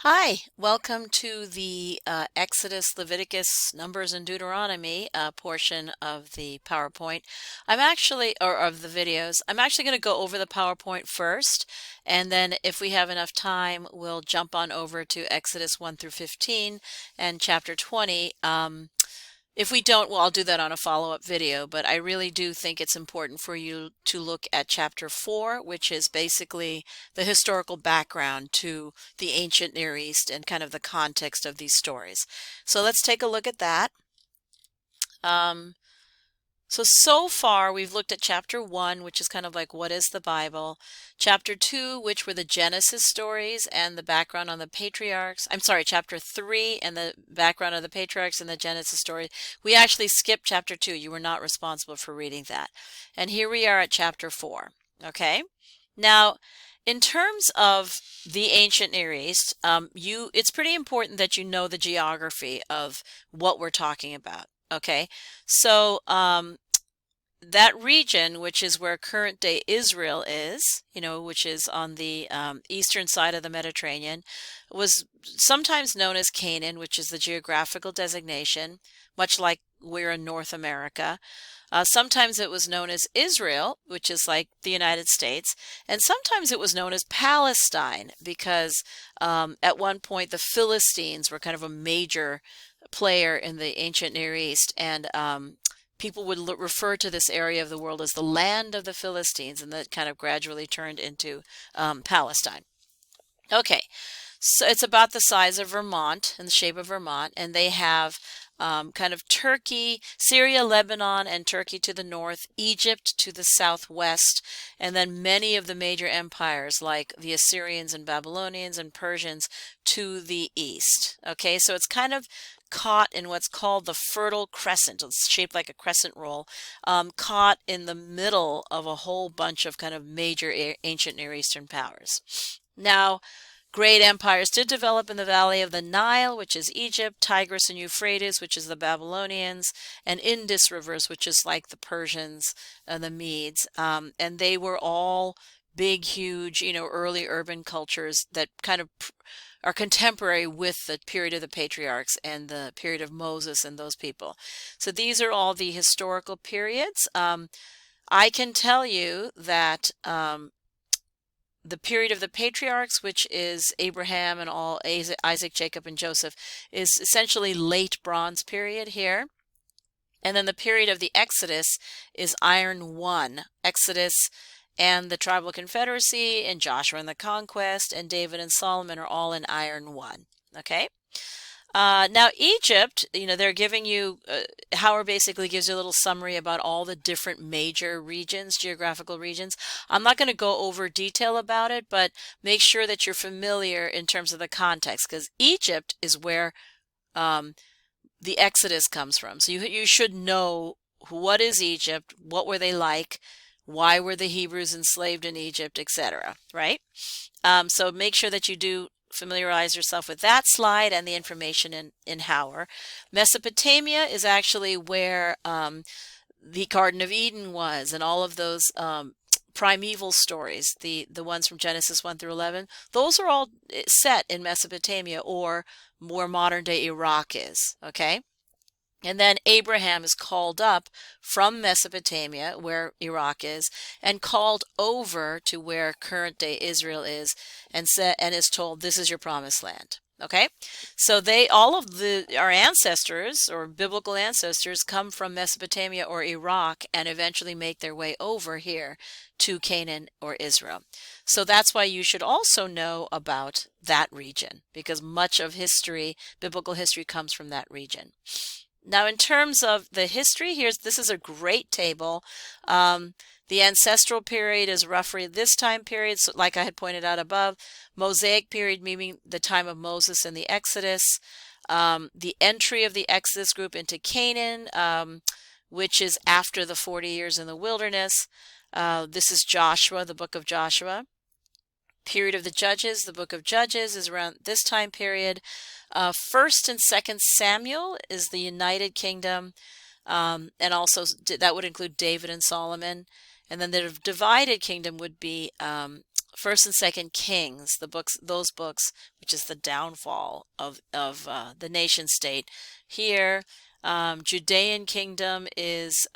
Hi, welcome to the Exodus, Leviticus, Numbers, and Deuteronomy portion of the PowerPoint. Or of the videos. I'm actually going to go over the PowerPoint first, and then if we have enough time, we'll jump on over to Exodus 1 through 15 and chapter 20. If we don't, well, I'll do that on a follow-up video, but I really do think it's important for you to look at chapter 4, which is basically the historical background to the ancient Near East and kind of the context of these stories. So let's take a look at that. Um, so far we've looked at chapter 1, which is kind of like what is the Bible, chapter 2, which were the Genesis stories and the background on the patriarchs. I'm sorry, chapter 3 and the background of the patriarchs and the Genesis story. We actually skipped chapter 2. You were not responsible for reading that. And here we are at chapter 4. Okay? Now, in terms of the ancient Near East, it's pretty important that you know the geography of what we're talking about. Okay, so that region, which is where current day Israel is, which is on the eastern side of the Mediterranean, was sometimes known as Canaan, which is the geographical designation, much like we're in North America. Sometimes it was known as Israel, which is like the United States, and sometimes it was known as Palestine because at one point the Philistines were kind of a major player in the ancient Near East, and people would refer to this area of the world as the land of the Philistines, and that kind of gradually turned into Palestine. Okay, so it's about the size of Vermont, in the shape of Vermont, and they have kind of Turkey, Syria, Lebanon, and Turkey to the north, Egypt to the southwest, and then many of the major empires like the Assyrians and Babylonians and Persians to the east. Okay, so it's kind of caught in what's called the Fertile Crescent. It's shaped like a crescent roll, caught in the middle of a whole bunch of kind of major ancient Near Eastern powers. Now, great empires did develop in the valley of the Nile, which is Egypt, Tigris and Euphrates, which is the Babylonians, and Indus rivers, which is like the Persians and the Medes. And they were all big, huge, early urban cultures that kind of are contemporary with the period of the patriarchs and the period of Moses and those people. So these are all the historical periods. I can tell you that the period of the patriarchs, which is Abraham and all Isaac, Jacob, and Joseph, is essentially late Bronze period here. And then the period of the Exodus is Iron 1. Exodus and the Tribal Confederacy and Joshua and the Conquest and David and Solomon are all in Iron 1. Okay? Now Egypt, they're giving you, Howard basically gives you a little summary about all the different major regions, geographical regions. I'm not going to go over detail about it, but make sure that you're familiar in terms of the context, because Egypt is where the Exodus comes from. So you should know what is Egypt, what were they like, why were the Hebrews enslaved in Egypt, etc. Right? So make sure that you do familiarize yourself with that slide and the information in Howard. Mesopotamia is actually where the Garden of Eden was, and all of those primeval stories, the ones from Genesis 1 through 11, those are all set in Mesopotamia, or where modern day Iraq is, okay? And then Abraham is called up from Mesopotamia, where Iraq is, and called over to where current day Israel is, and is told, this is your promised land. Okay, so all of our ancestors or biblical ancestors come from Mesopotamia or Iraq and eventually make their way over here to Canaan or Israel. So that's why you should also know about that region, because much of history, biblical history, comes from that region. Now, in terms of the history, this is a great table. The ancestral period is roughly this time period, so like I had pointed out above. Mosaic period, meaning the time of Moses and the Exodus. The entry of the Exodus group into Canaan, which is after the 40 years in the wilderness. This is Joshua, the book of Joshua. Period of the Judges, the book of Judges is around this time period. First and Second Samuel is the United Kingdom, and also that would include David and Solomon. And then the divided kingdom would be First and Second Kings, the books, those books, which is the downfall of the nation state. Here, Judean kingdom is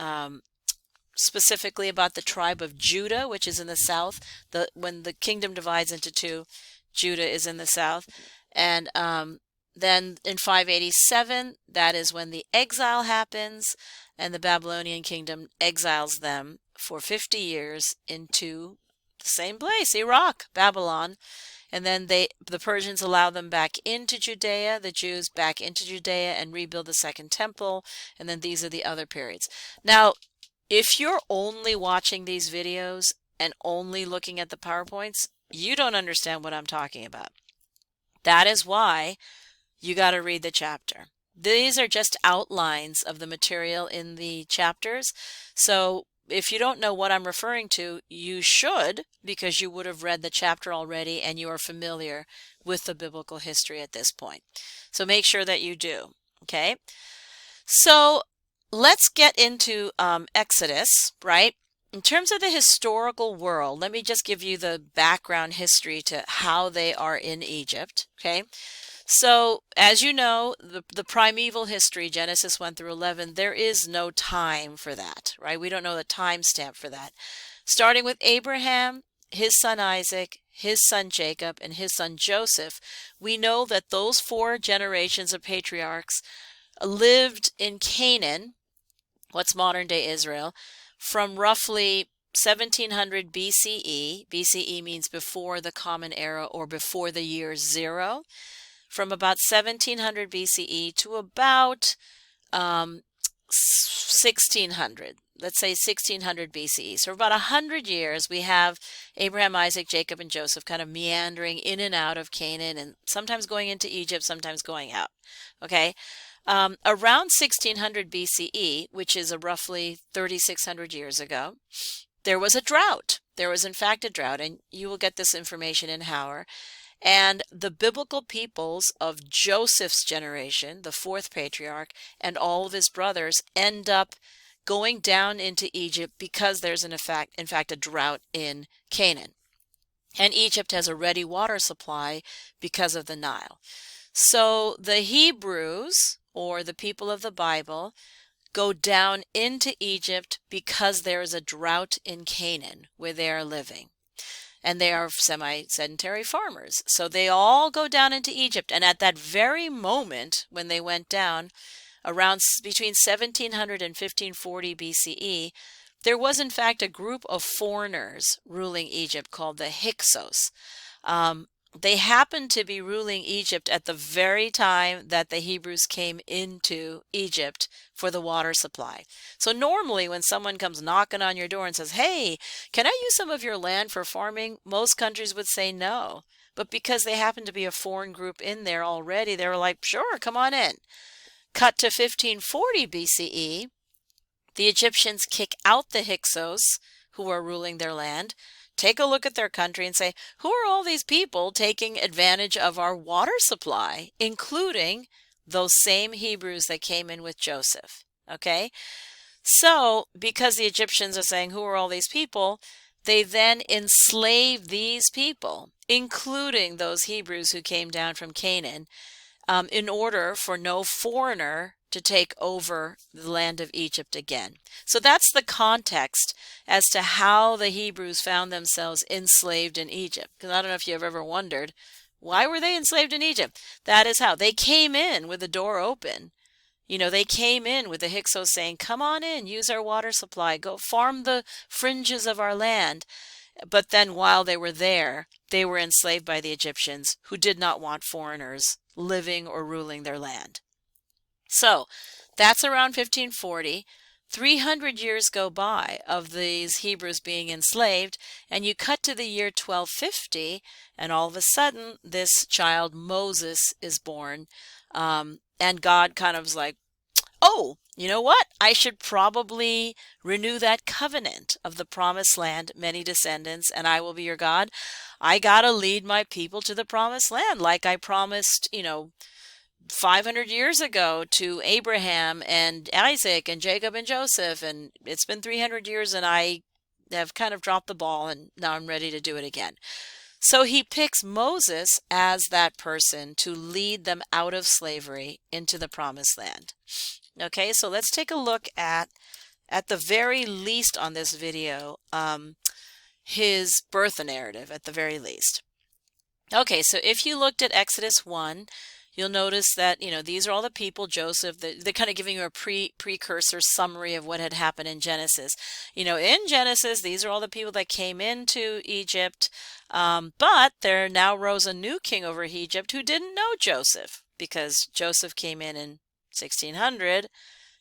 specifically about the tribe of Judah, which is in the south. When the kingdom divides into two, Judah is in the south, and then in 587, that is when the exile happens, and the Babylonian kingdom exiles them for 50 years into the same place, Iraq, Babylon. And then the Persians allow them back into Judea, the Jews back into Judea, and rebuild the second temple. And then these are the other periods. Now, if you're only watching these videos and only looking at the PowerPoints, you don't understand what I'm talking about. That is why you got to read the chapter. These are just outlines of the material in the chapters. So if you don't know what I'm referring to, you should, because you would have read the chapter already and you are familiar with the biblical history at this point. So make sure that you do. Okay? So let's get into Exodus, right? In terms of the historical world, let me just give you the background history to how they are in Egypt, okay? So, as you know, the primeval history, Genesis 1 through 11, there is no time for that, right? We don't know the time stamp for that. Starting with Abraham, his son Isaac, his son Jacob, and his son Joseph, we know that those 4 generations of patriarchs lived in Canaan, what's modern-day Israel, from roughly 1700 BCE. BCE means before the Common Era or before the year 0. From about 1700 BCE to about 1600. Let's say 1600 BCE. So for about 100 years, we have Abraham, Isaac, Jacob, and Joseph kind of meandering in and out of Canaan, and sometimes going into Egypt, sometimes going out. Okay? Around 1600 BCE, which is roughly 3,600 years ago, there was a drought. There was, in fact, a drought, and you will get this information in Hauer. And the biblical peoples of Joseph's generation, the 4th patriarch, and all of his brothers end up going down into Egypt because there's in fact a drought in Canaan. And Egypt has a ready water supply because of the Nile. So the Hebrews, or the people of the Bible, go down into Egypt because there is a drought in Canaan where they are living. And they are semi-sedentary farmers. So they all go down into Egypt. And at that very moment when they went down, around between 1700 and 1540 BCE, there was in fact a group of foreigners ruling Egypt called the Hyksos. They happened to be ruling Egypt at the very time that the Hebrews came into Egypt for the water supply. So normally when someone comes knocking on your door and says, "Hey, can I use some of your land for farming?" most countries would say no. But because they happen to be a foreign group in there already, they were like, "Sure, come on in." Cut to 1540 BCE, the Egyptians kick out the Hyksos who are ruling their land, take a look at their country and say, who are all these people taking advantage of our water supply, including those same Hebrews that came in with Joseph? Okay? So, because the Egyptians are saying, who are all these people? They then enslave these people, including those Hebrews who came down from Canaan, in order for no foreigner to take over the land of Egypt again. So that's the context as to how the Hebrews found themselves enslaved in Egypt. Because I don't know if you've ever wondered, why were they enslaved in Egypt? That is how. They came in with the door open. You know, they came in with the Hyksos saying, come on in, use our water supply, go farm the fringes of our land. But then while they were there, they were enslaved by the Egyptians, who did not want foreigners living or ruling their land. So that's around 1540. 300 years go by of these Hebrews being enslaved, and you cut to the year 1250, and all of a sudden this child Moses is born, and God kind of was like, oh, you know what? I should probably renew that covenant of the promised land, many descendants, and I will be your God. I gotta lead my people to the promised land like I promised, 500 years ago to Abraham and Isaac and Jacob and Joseph, and it's been 300 years and I have kind of dropped the ball, and now I'm ready to do it again. So he picks Moses as that person to lead them out of slavery into the promised land. Okay, so let's take a look at the very least on this video, his birth narrative at the very least. Okay, so if you looked at Exodus 1, you'll notice that, these are all the people, Joseph, they're kind of giving you a precursor summary of what had happened in Genesis. In Genesis, these are all the people that came into Egypt, but there now rose a new king over Egypt who didn't know Joseph, because Joseph came in 1600.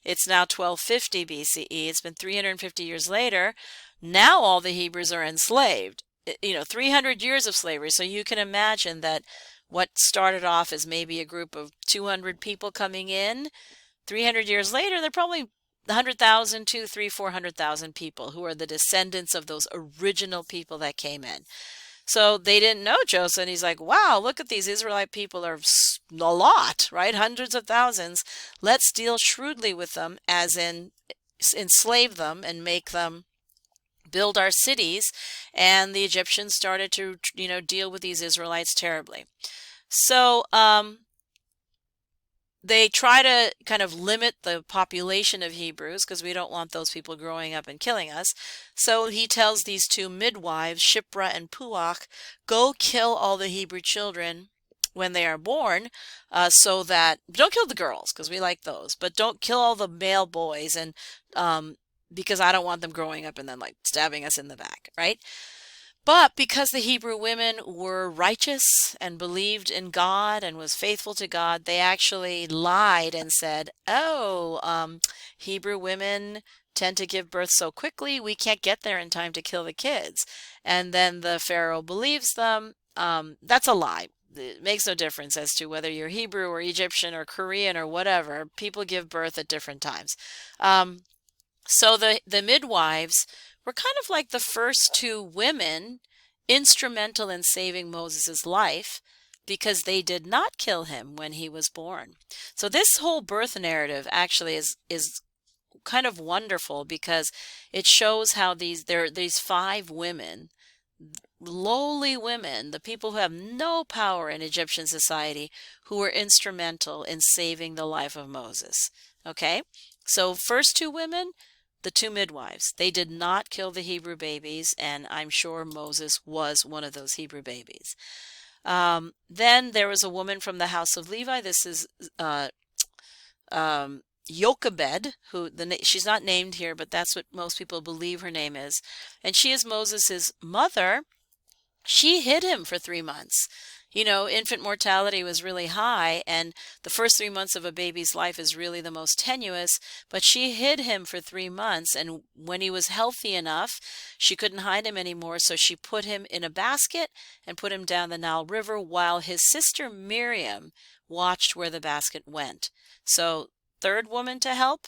It's now 1250 BCE. It's been 350 years later. Now all the Hebrews are enslaved. 300 years of slavery. So you can imagine that what started off as maybe a group of 200 people coming in, 300 years later, they're probably 100,000, 2, 3, 400,000 people who are the descendants of those original people that came in. So they didn't know Joseph, and he's like, wow, look at these Israelite people are a lot, right? Hundreds of thousands. Let's deal shrewdly with them, as in enslave them and make them build our cities. And the Egyptians started to, deal with these Israelites terribly. So they try to kind of limit the population of Hebrews because we don't want those people growing up and killing us. So he tells these two midwives, Shipra and Puach, go kill all the Hebrew children when they are born, so that don't kill the girls because we like those, but don't kill all the male boys, and because I don't want them growing up and then like stabbing us in the back, right? But because the Hebrew women were righteous and believed in God and was faithful to God, they actually lied and said, Hebrew women tend to give birth so quickly, we can't get there in time to kill the kids. And then the Pharaoh believes them. That's a lie. It makes no difference as to whether you're Hebrew or Egyptian or Korean or whatever. People give birth at different times. So the midwives were kind of like the first two women instrumental in saving Moses' life, because they did not kill him when he was born. So this whole birth narrative actually is kind of wonderful, because it shows how these 5 women, lowly women, the people who have no power in Egyptian society, who were instrumental in saving the life of Moses. Okay, so first 2 women, the 2 midwives, they did not kill the Hebrew babies, and I'm sure Moses was one of those Hebrew babies. Then there was a woman from the house of Levi. This is Jochebed, who she's not named here, but that's what most people believe her name is. And she is Moses's mother. She hid him for 3 months. Infant mortality was really high, and the first 3 months of a baby's life is really the most tenuous, but she hid him for 3 months, and when he was healthy enough, she couldn't hide him anymore, so she put him in a basket and put him down the Nile River while his sister Miriam watched where the basket went. So, 3rd woman to help,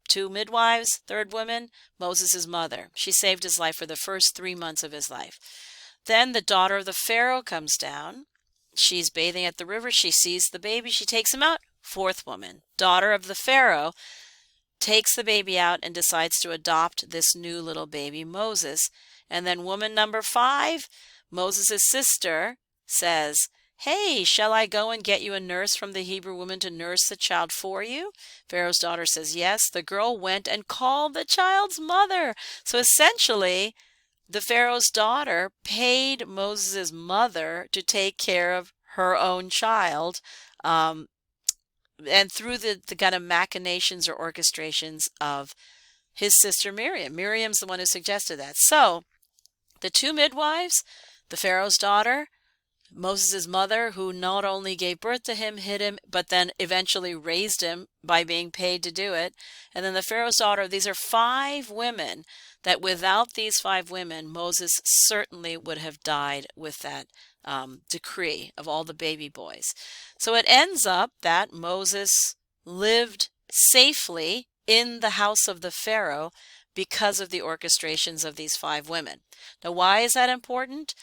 2 midwives, 3rd woman, Moses' mother. She saved his life for the first 3 months of his life. Then the daughter of the Pharaoh comes down. She's bathing at the river. She sees the baby. She takes him out. 4th woman, daughter of the Pharaoh, takes the baby out and decides to adopt this new little baby, Moses. And then woman number 5, Moses' sister, says, hey, shall I go and get you a nurse from the Hebrew woman to nurse the child for you? Pharaoh's daughter says yes. The girl went and called the child's mother. So essentially, the Pharaoh's daughter paid Moses' mother to take care of her own child, and through the kind of machinations or orchestrations of his sister Miriam. Miriam's the one who suggested that. So the 2 midwives, the Pharaoh's daughter, Moses' mother, who not only gave birth to him, hid him, but then eventually raised him by being paid to do it. And then the Pharaoh's daughter. These are 5 women that without these 5 women, Moses certainly would have died with that decree of all the baby boys. So it ends up that Moses lived safely in the house of the Pharaoh because of the orchestrations of these 5 women. Now, why is that important?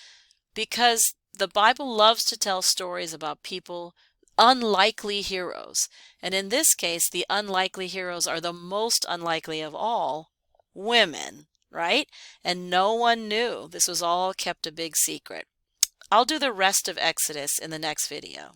Because the Bible loves to tell stories about people, unlikely heroes. And in this case, the unlikely heroes are the most unlikely of all, women, right? And no one knew. This was all kept a big secret. I'll do the rest of Exodus in the next video.